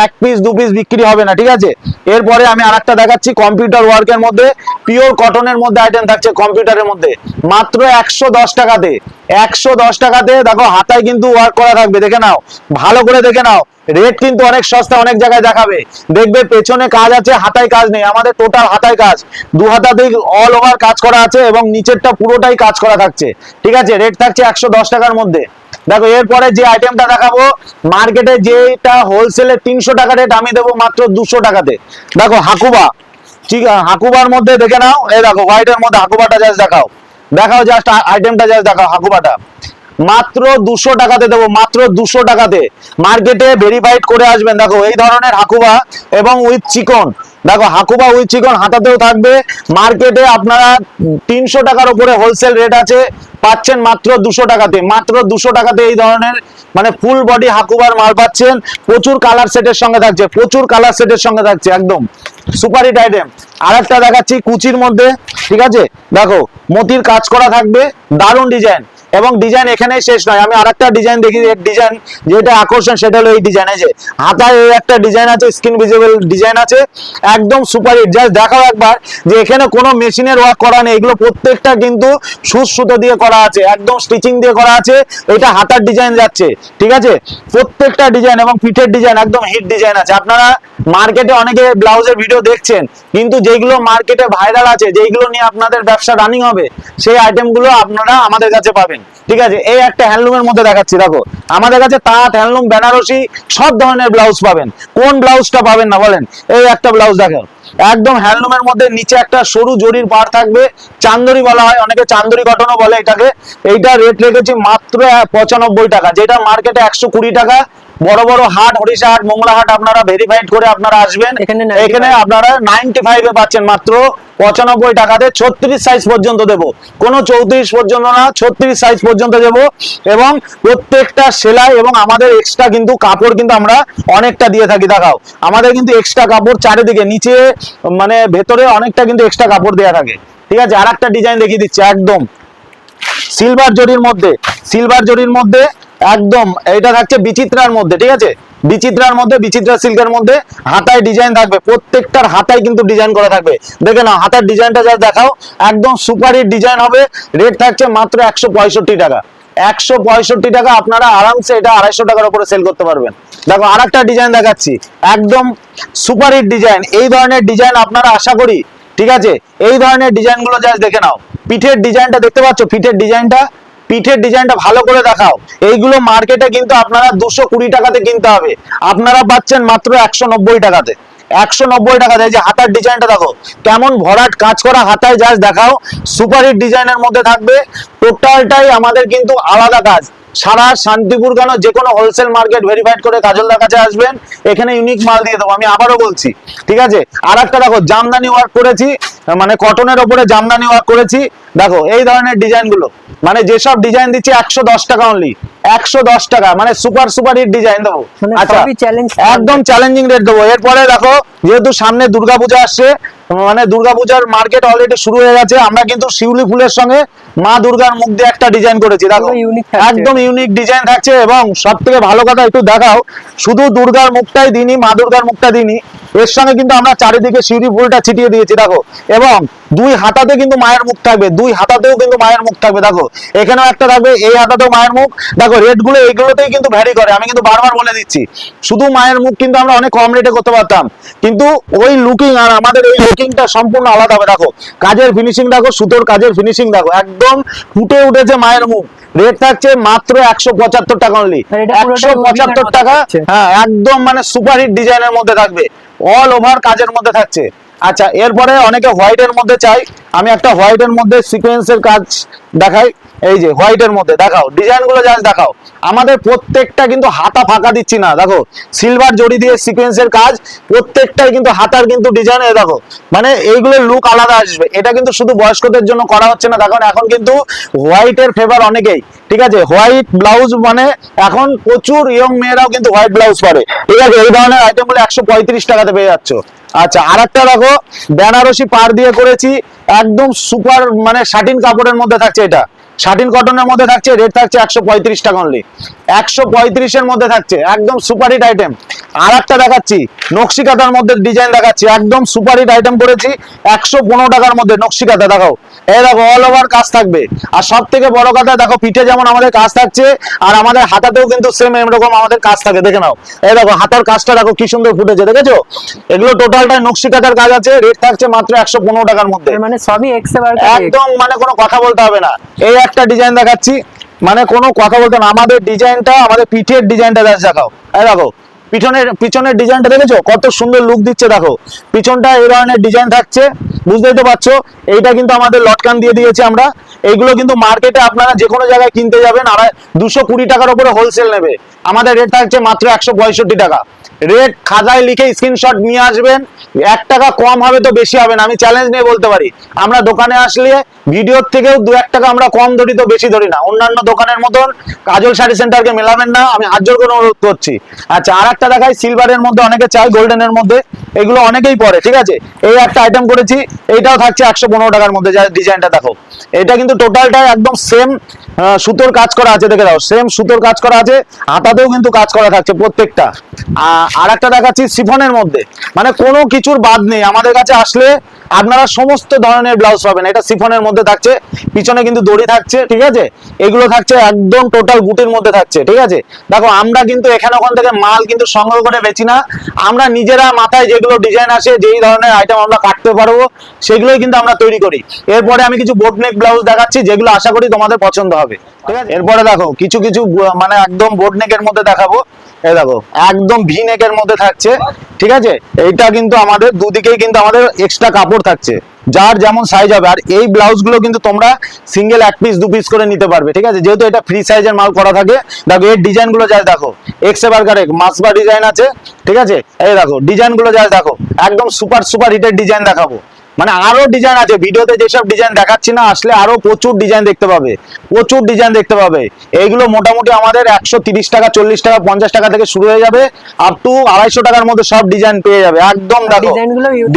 এক পিস দু পিস বিক্রি হবে না, ঠিক আছে। এরপরে আমি আরেকটা দেখাচ্ছি কম্পিউটার ওয়ার্কের মধ্যে, পিওর কটনের মধ্যে আইটেম থাকছে কম্পিউটারের মধ্যে, মাত্র 110 টাকাতে। 110 টাকাতে দেখো, হাতায় কিন্তু ওয়ার্ক করা থাকবে, দেখে নাও, ভালো করে দেখে নাও। রেট কিন্তু অনেক সস্তা, অনেক জায়গায় দেখাবে, দেখবে পেছনে কাজ আছে, হাতায় কাজ নেই। আমাদের টোটাল হাতায় কাজ, দু হাতাতেই অল ওভার কাজ করা আছে এবং নিচেরটা পুরোটাই কাজ করা থাকছে, ঠিক আছে। রেট থাকছে 110 টাকার মধ্যে। দেখো এরপরে যে আইটেমটা দেখাবো, মার্কেটে যেটা হোলসেলে 300 টাকা রেট, আমি দেবো মাত্র 200 টাকাতে। দেখো হাকুবা, ঠিক আছে, হাকুবার মধ্যে দেখে নাও, এই দেখো হোয়াইটের মধ্যে হাকুবাটা জাস্ট দেখাও, দেখাও জাস্ট আইটেমটা জাস্ট দেখাও, হাকুবাটা মাত্র 200 টাকাতে দেবো, মাত্র 200 টাকাতে। মার্কেটে ভেরিফাইড করে আসবেন। দেখো এই ধরনের হাকুবা এবং উইথ চিকন, দেখো হাকুবা উইথ চিকন হাতাতেও থাকবে। মার্কেটে আপনারা 300 টাকার উপরে হোলসেল রেট আছে, পাচ্ছেন মাত্র 200 টাকাতে। মাত্র 200 টাকাতে এই ধরনের মানে ফুল বডি হাকুবার মাল পাচ্ছেন। প্রচুর কালার সেটের সঙ্গে থাকছে, প্রচুর কালার সেটের সঙ্গে থাকছে, একদম সুপার হিট আইটেম। আর একটা দেখাচ্ছি কুচির মধ্যে, ঠিক আছে। দেখো মতির কাজ করা থাকবে, দারুণ ডিজাইন, এবং ডিজাইন এখানেই শেষ নয়, আমি আরেকটা ডিজাইন দেখি। ডিজাইন যেটা আকর্ষণ সেটা হলো এই ডিজাইন, এই যে হাতায় এই একটা ডিজাইন আছে, স্ক্রিন ভিজিবল ডিজাইন আছে, একদম সুপার হিট। জাস্ট দেখাও একবার যে এখানে কোনো মেশিনের ওয়ার্ক করা নেই, এগুলো প্রত্যেকটা কিন্তু সুচ সুতো দিয়ে করা আছে, একদম স্টিচিং দিয়ে করা আছে। এটা হাতার ডিজাইন যাচ্ছে, ঠিক আছে, প্রত্যেকটা ডিজাইন এবং পিঠের ডিজাইন একদম হিট ডিজাইন আছে। আপনারা মার্কেটে অনেকে ব্লাউজের ভিডিও দেখছেন, কিন্তু যেগুলো মার্কেটে ভাইরাল আছে, যেগুলো নিয়ে আপনাদের ব্যবসা রানিং হবে, সেই আইটেমগুলো আপনারা আমাদের কাছে পাবেন, ঠিক আছে। এই একটা হ্যান্ডলুমের মধ্যে দেখাচ্ছি, দেখো আমাদের কাছে তাঁত, হ্যান্ডলুম, বেনারসি সব ধরনের ব্লাউজ পাবেন। কোন ব্লাউজটা পাবেন না বলেন? এই একটা ব্লাউজ দেখেন, একদম হ্যান্ডলুমের মধ্যে, নিচে একটা সরু জরির পাড় থাকবে, চান্দরি বলা হয়, অনেকে চান্দরি কটনও বলে এটাকে। এইটা রেট রেখেছি মাত্র 95 টাকা, যেটা মার্কেটে 120 টাকা। বড় বড় হাট, হরিষা হাট, মোংলা হাট আপনারা ভেরিফাইড করে আপনারা আসবেন, এখানে আপনারা 95 এ পাচ্ছেন মাত্র 95 টাকাতে। 36 সাইজ পর্যন্ত দেবো, কোনো 34 পর্যন্ত না, 36 সাইজ পর্যন্ত দেবো। এবং প্রত্যেকটা সেলাই এবং আমাদের এক্সট্রা কিন্তু কাপড় কিন্তু আমরা অনেকটা দিয়ে থাকি, দেখাও আমাদের কিন্তু এক্সট্রা কাপড় চারিদিকে, নিচে মানে ভেতরে অনেকটা কিন্তু এক্সট্রা কাপড় দেওয়া থাকে, ঠিক আছে। আর একটা ডিজাইন দেখিয়ে দিচ্ছি, একদম সিলভার জরির মধ্যে, সিলভার জরির মধ্যে একদম এটা থাকছে বিচিত্রার মধ্যে, ঠিক আছে, বিচিত্রার মধ্যে, বিচিত্রা সিল্কের মধ্যে হাতায় ডিজাইন থাকবে, প্রত্যেকটার হাতায় কিন্তু ডিজাইন করা থাকবে। দেখে নাও হাতার ডিজাইনটা যা দেখাও, একদম সুপার হিট ডিজাইন হবে। রেট থাকছে মাত্র 165 টাকা, 165 টাকা। আপনারা আরামসে এটা 250 টাকার উপরে সেল করতে পারবেন। দেখো আর একটা ডিজাইন দেখাচ্ছি, একদম সুপার হিট ডিজাইন। এই ধরনের ডিজাইন আপনারা আশা করি, ঠিক আছে, এই ধরনের ডিজাইনগুলো জাস্ট দেখে নাও। পিঠের ডিজাইনটা দেখতে পাচ্ছ, পিঠের ডিজাইনটা, পিঠের ডিজাইনটা ভালো করে দেখাও। এইগুলো মার্কেটে কিন্তু আপনারা 220 টাকাতে কিনতে হবে, আপনারা পাচ্ছেন মাত্র 190 টাকাতে। 190 টাকাতে। এই যে হাতার ডিজাইনটা দেখো, কেমন ভরাট কাজ করা হাতায়, জাস্ট দেখাও, সুপার হিট ডিজাইনের মধ্যে থাকবে। টোটালটাই আমাদের কিন্তু আলাদা কাজ। সারা শান্তিপুর কেন, যে কোনো হোলসেল মার্কেট ভেরিফাইড করে কাজলদার কাছে আসবেন, এখানে ইউনিক মাল দিয়ে দেবো, আমি আবারও বলছি, ঠিক আছে। আর একটা দেখো জামদানি ওয়ার্ক করেছি, মানে কটনের ওপরে জামদানি ওয়ার্ক করেছি। দেখো এই ধরনের ডিজাইনগুলো, মানে যেসব ডিজাইন দিচ্ছি 110 টাকা অনলি, 110 টাকা, মানে সুপার সুপার হিট ডিজাইন দেবো। আচ্ছা একদম চ্যালেঞ্জিং রেট দেবো। এরপরে দেখো, যেহেতু সামনে দুর্গাপূজা আসছে, মানে দুর্গাপূজার মার্কেট অলরেডি শুরু হয়ে গেছে, আমরা কিন্তু শিউলি ফুলের সঙ্গে মা দুর্গার মুখ দিয়ে একটা ডিজাইন করেছি। দেখো একদম ইউনিক ডিজাইন থাকছে, এবং সব থেকে ভালো কথা একটু দেখাও, শুধু দুর্গার মুখটাই দিইনি, মা দুর্গার মুখটা দিইনি, এর সঙ্গে কিন্তু আমরা চারিদিকে শিউলি ফুলটা ছিটিয়ে দিয়েছি। দেখো, এবং দুই হাতাতে কিন্তু মায়ের মুখ থাকবে, দুই হাতাতেও কিন্তু মায়ের মুখ থাকবে। দেখো এখানেও একটা থাকবে, এই হাতাতেও মায়ের মুখ। দেখো রেট গুলো এইগুলোতেই কিন্তু ভ্যারি করে, আমি কিন্তু বারবার বলে দিচ্ছি। শুধু মায়ের মুখ কিন্তু আমরা অনেক কম রেটে করতে পারতাম, কিন্তু ওই লুকিং আর আমাদের এই লুকিংটা সম্পূর্ণ আলাদা হবে। দেখো কাজের ফিনিশিং দেখো, সুতোর কাজের ফিনিশিং দেখো, একদম ফুটে উঠেছে মায়ের মুখ। রেট থাকছে মাত্র 175 টাকা অনলি, 175 টাকা। হ্যাঁ একদম মানে সুপার হিট ডিজাইনের মধ্যে থাকবে, অল ওভার কাজের মধ্যে থাকছে। আচ্ছা এরপরে অনেকে হোয়াইটের মধ্যে চাই, আমি একটা হোয়াইটের মধ্যে সিকোয়েন্সের কাজ দেখাই। এই যে হোয়াইটের মধ্যে দেখাও, ডিজাইনগুলো জাস্ট দেখাও। আমাদের প্রত্যেকটা কিন্তু হাতা ফাঁকা দিচ্ছি না, দেখো সিলভার জড়ি দিয়ে সিকোয়েন্সের কাজ, প্রত্যেকটাই কিন্তু হাতার কিন্তু ডিজাইন। দেখো মানে এইগুলোর লুক আলাদা আসবে। এটা কিন্তু শুধু বয়স্কদের জন্য করা হচ্ছে না, দেখো এখন কিন্তু হোয়াইটের ফেভার অনেকেই, ঠিক আছে। হোয়াইট ব্লাউজ মানে এখন প্রচুর ইয়ং মেয়েরাও কিন্তু হোয়াইট ব্লাউজ পরে, ঠিক আছে। এই ধরনের আইটেমগুলো 135 টাকাতে পেয়ে যাচ্ছ। আচ্ছা আর একটা দেখো, বেনারসি পাড় দিয়ে করেছি, একদম সুপার মানে শাটিন কাপড়ের মধ্যে থাকছে। এটা শাটিন কটনের মধ্যে থাকছে, রেট থাকছে 135 টাকা অনলি, 135 এর মধ্যে থাকছে, একদম সুপার হিট আইটেম। আর একটা দেখাচ্ছি নকশি কাঁথার মধ্যে ডিজাইন দেখাচ্ছি, একদম সুপার হিট আইটেম করেছি 115 টাকার মধ্যে নকশি কাঁথা। দেখাও, এই দেখো অল ওভার কাজ থাকবে। আর সব থেকে বড় কথা দেখো, পিঠে যেমন আমাদের কাজ থাকছে আর আমাদের হাতাতেও কিন্তু সেম এরকম আমাদের কাজ থাকে। দেখে নাও, এই দেখো হাতার কাজটা দেখো কি সুন্দর ফুটেছে, দেখেছো? এগুলো টোটালটাই নকশি কাঁথার কাজ আছে, রেট থাকছে মাত্র 115 টাকার মধ্যে। মানে সবই এক্সেবার একদম মানে কোনো কথা বলতে হবে না। এই একটা ডিজাইন দেখাচ্ছি, মানে কোনো কথা বলতে না, আমাদের ডিজাইনটা, আমাদের পিঠের ডিজাইনটা দেখাও। এই দেখো পিছনের ডিজাইনটা দেখেছো কত সুন্দর লুক দিচ্ছে। দেখো পিছনটা এই ধরনের ডিজাইন থাকছে, বুঝতেই তো পারছো। এইটা কিন্তু আমাদের লটকান দিয়ে দিয়েছে আমরা। এইগুলো কিন্তু মার্কেটে আপনারা যে কোনো জায়গায় কিনতে যাবেন আর 220 টাকার উপরে হোলসেল নেবে, আমাদের রেট থাকছে মাত্র 165 টাকা। রেট খাতায় লিখে স্ক্রিনশট নিয়ে আসবেন, 1 টাকা কম হবে তো বেশি হবে না, আমি চ্যালেঞ্জ নিয়ে বলতে পারি। আমরা দোকানে আসলে ভিডিওর থেকেও 2-1 টাকা আমরা কম ধরি তো বেশি ধরি না। অন্যান্য দোকানের মতন কাজল শাড়ি সেন্টারকে মেলাবেন না, আমি হাত জোর করে অনুরোধ করছি। আচ্ছা, আর একটা দেখাই, সিলভারের মধ্যে অনেকে চাই, গোল্ডেনের মধ্যে, এগুলো অনেকেই পরে, ঠিক আছে? এই একটা আইটেম করেছি, এইটাও থাকছে 115 টাকার মধ্যে। যা ডিজাইনটা দেখো, এটা কিন্তু টোটালটাই একদম সেম সুতোর কাজ করা আছে, দেখে দাও, সেম সুতোর কাজ করা আছে, হাতাতেও কিন্তু কাজ করা থাকছে প্রত্যেকটা। আর একটা দেখাচ্ছি শিফনের মধ্যে, মানে কোনো কিছুর বাদ নেই। আমাদের কাছে আসলে আপনারা সমস্ত ধরনের ব্লাউজ পাবেন। এটা শিফনের মধ্যে থাকছে, পিছনে কিন্তু দড়ি থাকছে, ঠিক আছে? এগুলো থাকছে একদম টোটাল বুটির মধ্যে থাকছে, ঠিক আছে? দেখো আমরা কিন্তু এখানে ওখান থেকে মাল কিন্তু সংগ্রহ করে বেচি না, আমরা নিজেরা মাথায় যেগুলো ডিজাইন আসে, যেই ধরনের আইটেম আমরা কাটতে পারবো সেগুলোই কিন্তু আমরা তৈরি করি। এরপরে আমি কিছু বোট নেক ব্লাউজ দেখাচ্ছি, যেগুলো আশা করি তোমাদের পছন্দ হবে, ঠিক আছে? এরপরে দেখো কিছু মানে একদম বোট নেকের মধ্যে দেখাবো। এই দেখো একদম ভি নেকের মধ্যে থাকছে, ঠিক আছে? এইটা কিন্তু আমাদের দুদিকেই কিন্তু আমাদের এক্সট্রা কাপড় থাকছে, যার যেমন সাইজ হবে। আর এই ব্লাউজ গুলো কিন্তু তোমরা সিঙ্গেল 1 পিস 2 পিস করে নিতে পারবে, ঠিক আছে? যেহেতু এটা ফ্রি সাইজের মাল করা থাকে। দেখো এর ডিজাইন গুলো যা দেখো, এক্স এবার কারেক মাসবা ডিজাইন আছে, ঠিক আছে? এই দেখো ডিজাইন গুলো যা দেখো, একদম সুপার হিটের ডিজাইন দেখাবো। মানে আরো ডিজাইন আছে, ভিডিওতে যেসব ডিজাইন দেখাচ্ছি না, আসলে আরো প্রচুর ডিজাইন দেখতে পাবে, প্রচুর ডিজাইন দেখতে পাবে। এইগুলো মোটামুটি আমাদের 130 টাকা, 40 টাকা, 50 টাকা থেকে শুরু হয়ে যাবে, আপ টু 250 টাকার মধ্যে সব ডিজাইন পেয়ে যাবে। একদম দেখো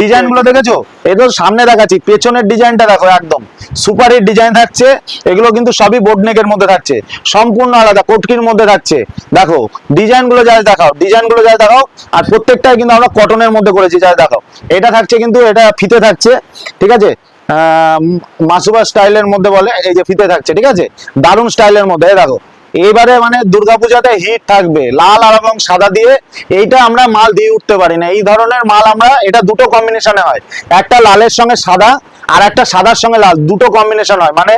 ডিজাইনগুলো দেখেছো? এটা সামনে দেখাচ্ছি, পেছনের ডিজাইনটা দেখো, একদম সুপার হিট ডিজাইন থাকছে। এগুলো কিন্তু সবই বোট নেকের মধ্যে থাকছে, সম্পূর্ণ আলাদা, কোটকির মধ্যে থাকছে। দেখো ডিজাইনগুলো যা দেখাও, ডিজাইনগুলো যা দেখাও। আর প্রত্যেকটাই কিন্তু আমরা কটনের মধ্যে করেছি, যা দেখাও। এটা থাকছে কিন্তু এটা ফিতে থাকছে, ঠিক আছে? মাসুবা স্টাইলের মধ্যে বলে, এই যে ফিতে থাকছে, ঠিক আছে? দারুণ স্টাইলের মধ্যে। দেখো এবারে মানে দুর্গাপূজাতে হিট থাকবে লাল আর এবং সাদা দিয়ে, এইটা আমরা মাল দিয়ে উঠতে পারি না। এই ধরনের মাল আমরা, এটা দুটো কম্বিনেশনে হয়, একটা লালের সঙ্গে সাদা আর একটা সাদার সঙ্গে লাল, দুটো কম্বিনেশন হয়, মানে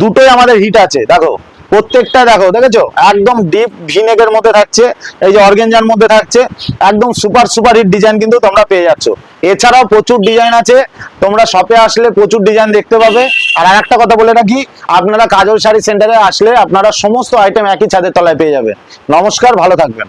দুটোই আমাদের হিট আছে। দেখো প্রত্যেকটা দেখো, দেখেছো? একদম ডিপ ভিনেকের মধ্যে থাকছে, এই যে অর্গেঞ্জার মধ্যে থাকছে, একদম সুপার হিট ডিজাইন কিন্তু তোমরা পেয়ে যাচ্ছ। এছাড়াও প্রচুর ডিজাইন আছে, তোমরা শপে আসলে প্রচুর ডিজাইন দেখতে পাবে। আর একটা কথা বলে রাখি, আপনারা কাজল শাড়ি সেন্টারে আসলে আপনারা সমস্ত আইটেম একই ছাদের তলায় পেয়ে যাবেন। নমস্কার, ভালো থাকবেন।